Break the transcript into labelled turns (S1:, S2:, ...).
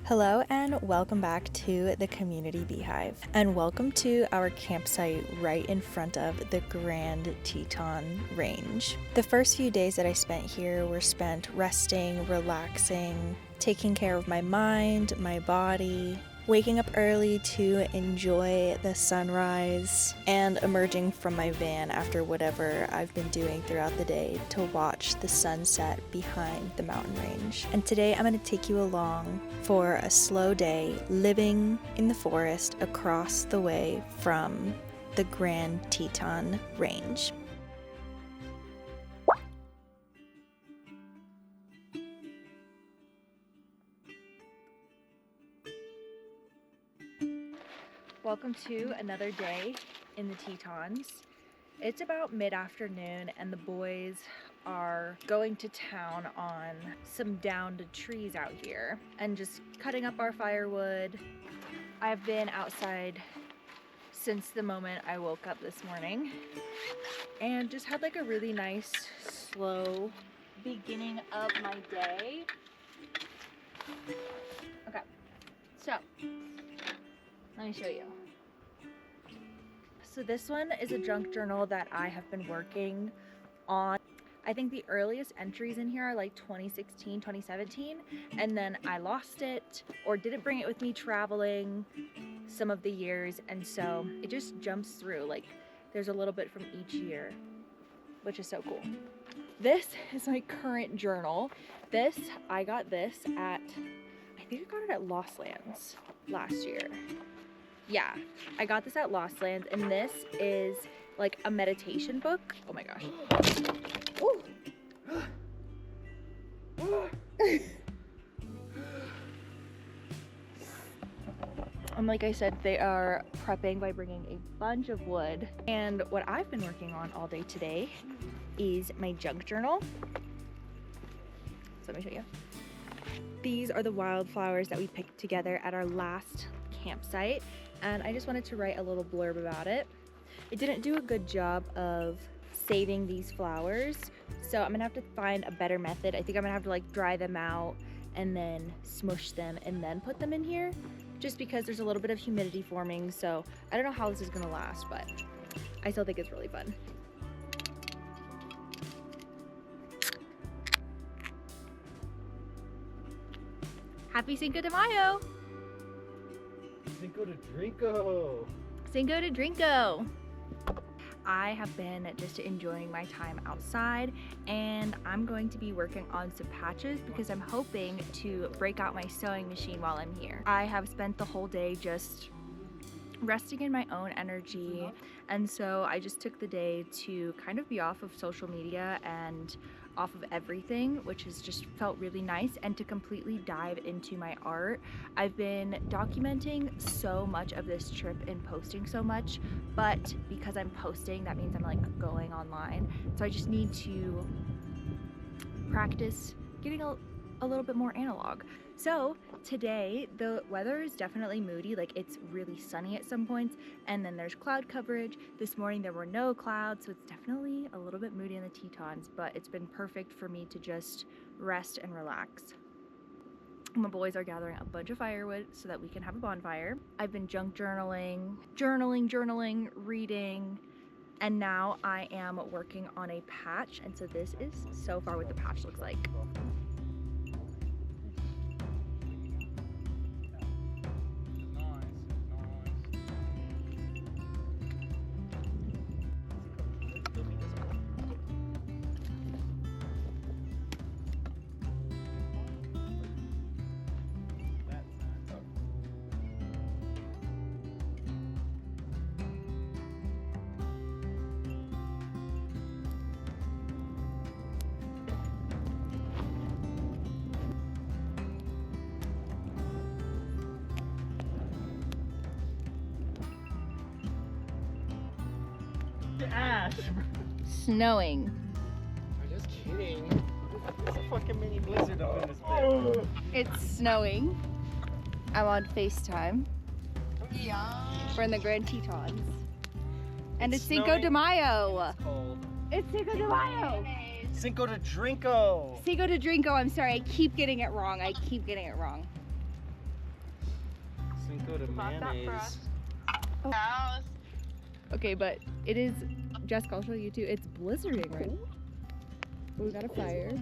S1: Hello and welcome back to the Community Beehive, and welcome to our campsite right in front of the Grand Teton range. The first few days that I spent here were spent resting, relaxing, taking care of my mind, my body, waking up early to enjoy the sunrise, and emerging from my van after whatever I've been doing throughout the day to watch the sunset behind the mountain range. And today I'm going to take you along for a slow day living in the forest across the way from the Grand Teton range. Welcome to another day in the Tetons. It's about mid-afternoon and the boys are going to town on some downed trees out here and just cutting up our firewood. I've been outside since the moment I woke up this morning and just had like a really nice, slow beginning of my day. Okay, so let me show you. So this one is a junk journal that I have been working on. I think the earliest entries in here are like 2016, 2017, and then I lost it or didn't bring it with me traveling some of the years, and so it just jumps through. Like there's a little bit from each year, which is so cool. This is my current journal. I got this at, I think I got it at Lost Lands last year. Yeah, I got this at Lost Lands, and this is like a meditation book. Oh my gosh. Ooh. And like I said, they are prepping by bringing a bunch of wood. And what I've been working on all day today is my junk journal. So let me show you. These are the wildflowers that we picked together at our last campsite, and I just wanted to write a little blurb about it. I didn't do a good job of saving these flowers, so I'm gonna have to find a better method. I think I'm gonna have to like dry them out and then smush them and then put them in here, just because there's a little bit of humidity forming. So I don't know how this is gonna last, but I still think it's really fun. Happy Cinco de Mayo!
S2: Cinco de Drinko!
S1: Cinco de Drinko! I have been just enjoying my time outside, and I'm going to be working on some patches because I'm hoping to break out my sewing machine while I'm here. I have spent the whole day just resting in my own energy, and so I just took the day to kind of be off of social media and off of everything, which has just felt really nice, and to completely dive into my art. I've been documenting so much of this trip and posting so much, but because I'm posting, that means I'm like going online. So I just need to practice getting a little bit more analog. So today the weather is definitely moody, like it's really sunny at some points, and then there's cloud coverage. This morning there were no clouds, so it's definitely a little bit moody in the Tetons, but it's been perfect for me to just rest and relax. My boys are gathering a bunch of firewood so that we can have a bonfire. I've been junk journaling, reading, and now I am working on a patch, and so this is so far what the patch looks like.
S2: Ash!
S1: Snowing.
S2: I'm just kidding. There's a fucking mini blizzard up in this bitch.
S1: It's snowing. I'm on FaceTime.
S2: Yeah.
S1: We're in the Grand Tetons. And it's
S2: snowing,
S1: Cinco de Mayo.
S2: It's cold.
S1: It's Cinco de Mayo.
S2: Cinco de Drinko.
S1: Cinco de Drinko. I'm sorry, I keep getting it wrong.
S2: go to mayonnaise.
S3: Okay, but it is, Jessica, I'll show you too. It's blizzarding right now. We got a fire.